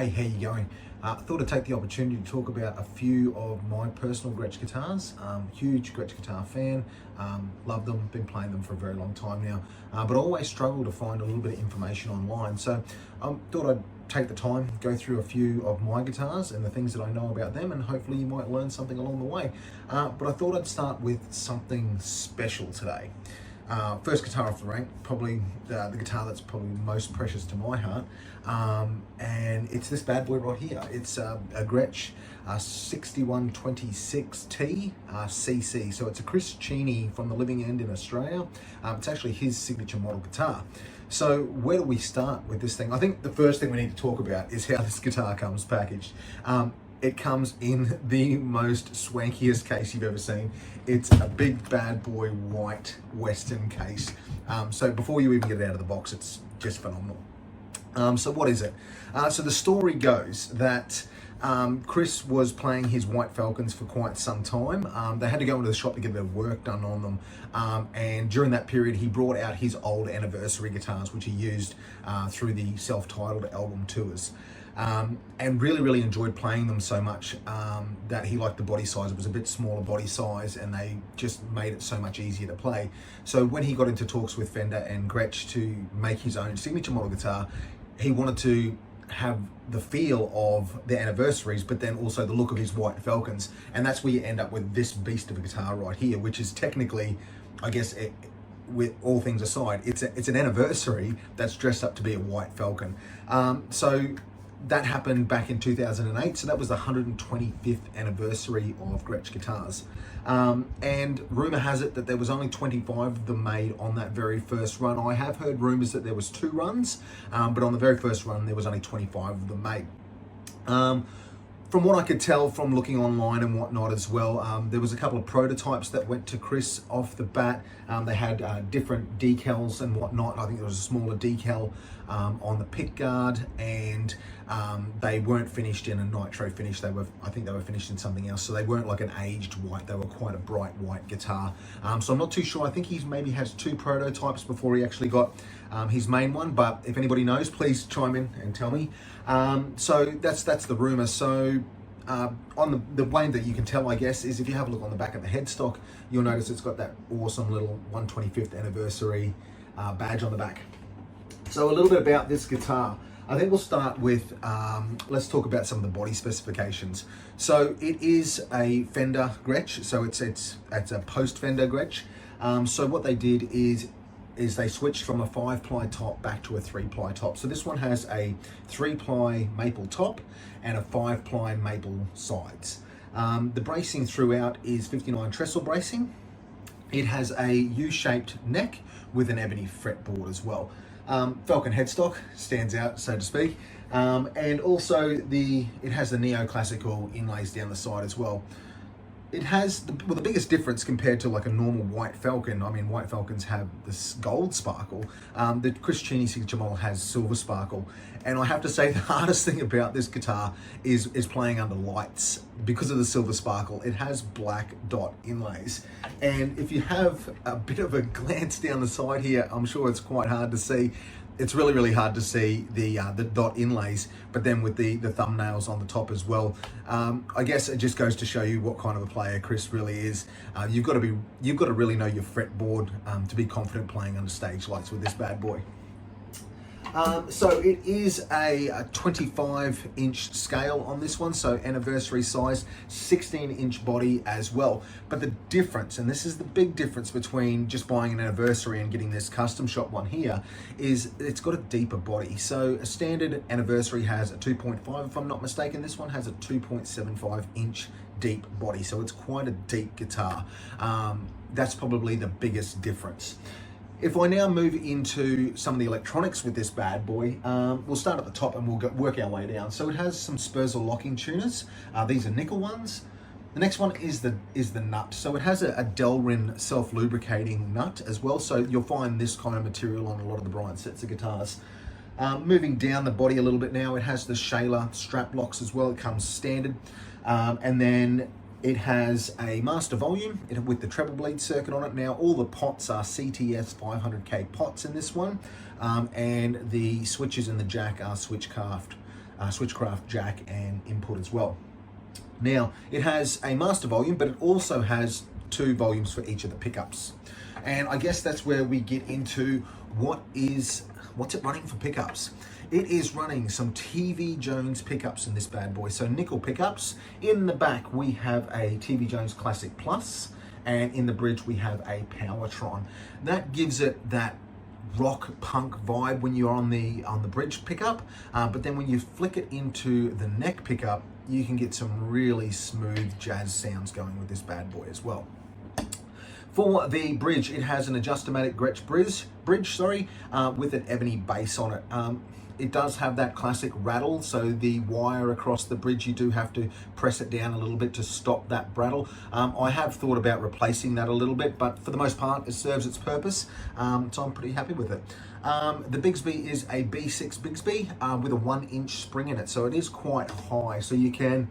Hey, how you going? I thought I'd take the opportunity to talk about a few of my personal Gretsch guitars. Huge Gretsch guitar fan, love them, been playing them for a very long time now, but always struggle to find a little bit of information online. So I thought I'd take the time, go through a few of my guitars and the things that I know about them, and hopefully you might learn something along the way. But I thought I'd start with something special today. First guitar off the rank, probably the guitar that's probably most precious to my heart, and it's this bad boy right here. It's a Gretsch G6126TCC. So it's a Chris Cheney from the Living End in Australia. It's actually his signature model guitar. So where do we start with this thing? I think the first thing we need to talk about is how this guitar comes packaged. It comes in the most swankiest case you've ever seen. It's a big bad boy white Western case. So before you even get it out of the box, it's just phenomenal. So what is it? So the story goes that Chris was playing his White Falcons for quite some time. They had to go into the shop to get their work done on them. And during that period, he brought out his old anniversary guitars, which he used through the self-titled album tours. And really enjoyed playing them so much that he liked the body size. It was a bit smaller body size and they just made it so much easier to play. So when he got into talks with Fender and Gretsch to make his own signature model guitar, he wanted to have the feel of the anniversaries, but then also the look of his White Falcons. And that's where you end up with this beast of a guitar right here, which is technically, I guess, with all things aside, it's an anniversary that's dressed up to be a White Falcon. So that happened back in 2008, so that was the 125th anniversary of Gretsch guitars. And rumour has it that there was only 25 of them made on that very first run. I have heard rumours that there was 2 runs, but on the very first run there was only 25 of them made. From what I could tell from looking online and whatnot as well, there was a couple of prototypes that went to Chris off the bat. They had different decals and whatnot. I think there was a smaller decal on the pick guard, and they weren't finished in a nitro finish. I think they were finished in something else. So they weren't like an aged white. They were quite a bright white guitar. So I'm not too sure. I think he maybe has 2 prototypes before he actually got his main one. But if anybody knows, please chime in and tell me. So that's the rumor. So on the way that you can tell, I guess, is if you have a look on the back of the headstock, you'll notice it's got that awesome little 125th anniversary badge on the back. So a little bit about this guitar. I think we'll start with, let's talk about some of the body specifications. So it is a Fender Gretsch, so it's a post-Fender Gretsch. So what they did is they switched from a 5-ply top back to a 3-ply top. So this one has a 3-ply maple top and a 5-ply maple sides. The bracing throughout is 59 trestle bracing. It has a U-shaped neck with an ebony fretboard as well. Falcon headstock stands out, so to speak. And also it has the neoclassical inlays down the side as well. It has the biggest difference compared to like a normal White Falcon. I mean, White Falcons have this gold sparkle. The Chris Cheney signature model has silver sparkle. And I have to say the hardest thing about this guitar is playing under lights because of the silver sparkle. It has black dot inlays. And if you have a bit of a glance down the side here, I'm sure it's quite hard to see. It's really hard to see the dot inlays, but then with the thumbnails on the top as well. I guess it just goes to show you what kind of a player Chris really is. You've got to really know your fretboard to be confident playing under stage lights with this bad boy. So it is a 25-inch scale on this one, so anniversary size, 16-inch body as well. But the difference, and this is the big difference between just buying an anniversary and getting this custom shop one here, is it's got a deeper body. So a standard anniversary has a 2.5, if I'm not mistaken. This one has a 2.75-inch deep body, so it's quite a deep guitar. That's probably the biggest difference. If I now move into some of the electronics with this bad boy, we'll start at the top and we'll work our way down. So it has some Spurzl locking tuners. These are nickel ones. The next one is the nut. So it has a Delrin self-lubricating nut as well. So you'll find this kind of material on a lot of the Bryant sets of guitars. Moving down the body a little bit now, it has the Shaler strap locks as well. It comes standard. And then it has a master volume with the treble bleed circuit on it. Now all the pots are CTS 500K pots in this one, and the switches in the jack are switch shaft switchcraft jack and input as well. Now, it has a master volume, but it also has 2 volumes for each of the pickups. And I guess that's where we get into what's it running for pickups. It is running some TV Jones pickups in this bad boy. So nickel pickups. In the back, we have a TV Jones Classic Plus, and in the bridge, we have a Powertron. That gives it that rock punk vibe when you're on the bridge pickup, but then when you flick it into the neck pickup, you can get some really smooth jazz sounds going with this bad boy as well. For the bridge, it has an Adjustomatic Gretsch bridge, with an ebony bass on it. It does have that classic rattle, so the wire across the bridge, you do have to press it down a little bit to stop that rattle. I have thought about replacing that a little bit, but for the most part, it serves its purpose, so I'm pretty happy with it. The Bigsby is a B6 Bigsby with a 1-inch spring in it, so it is quite high, so you can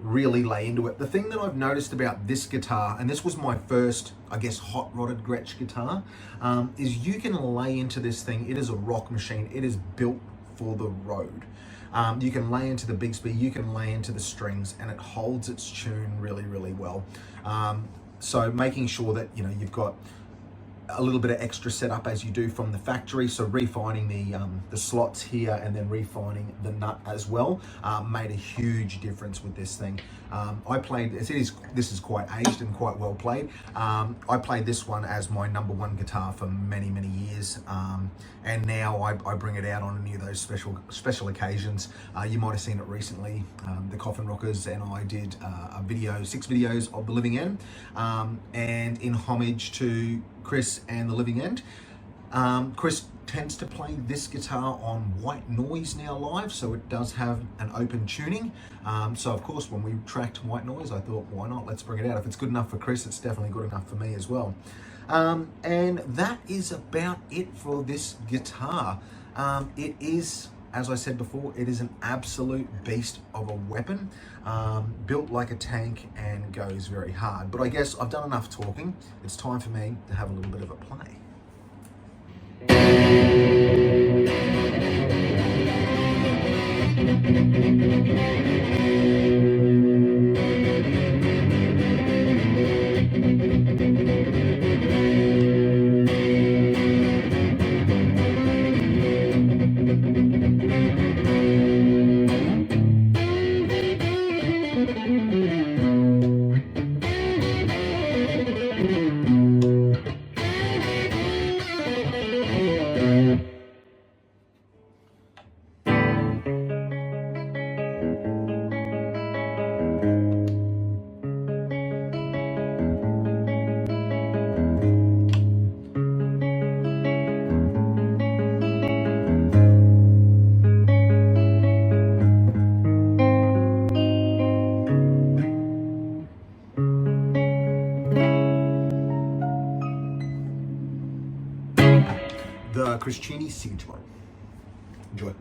really lay into it. The thing that I've noticed about this guitar, and this was my first, I guess, hot-rodded Gretsch guitar, is you can lay into this thing. It is a rock machine. It is built for the road. You can lay into the Bigsby, you can lay into the strings, and it holds its tune really, really well. So making sure that, you know, you've got a little bit of extra setup as you do from the factory. So refining the slots here and then refining the nut as well made a huge difference with this thing. I played, this is quite aged and quite well played. I played this one as my #1 guitar for many, many years. And now I bring it out on any of those special occasions. You might have seen it recently, the Coffin Rockers and I did 6 videos of the Living End. And in homage to Chris and the Living End, Chris tends to play this guitar on white noise now live, so it does have an open tuning. So of course, when we tracked white noise, I thought, why not? Let's bring it out. If it's good enough for Chris, it's definitely good enough for me as well. And that is about it for this guitar. It is, as I said before, it is an absolute beast of a weapon, built like a tank and goes very hard. But I guess I've done enough talking. It's time for me to have a little bit of a play. The Cheney Sig. Enjoy.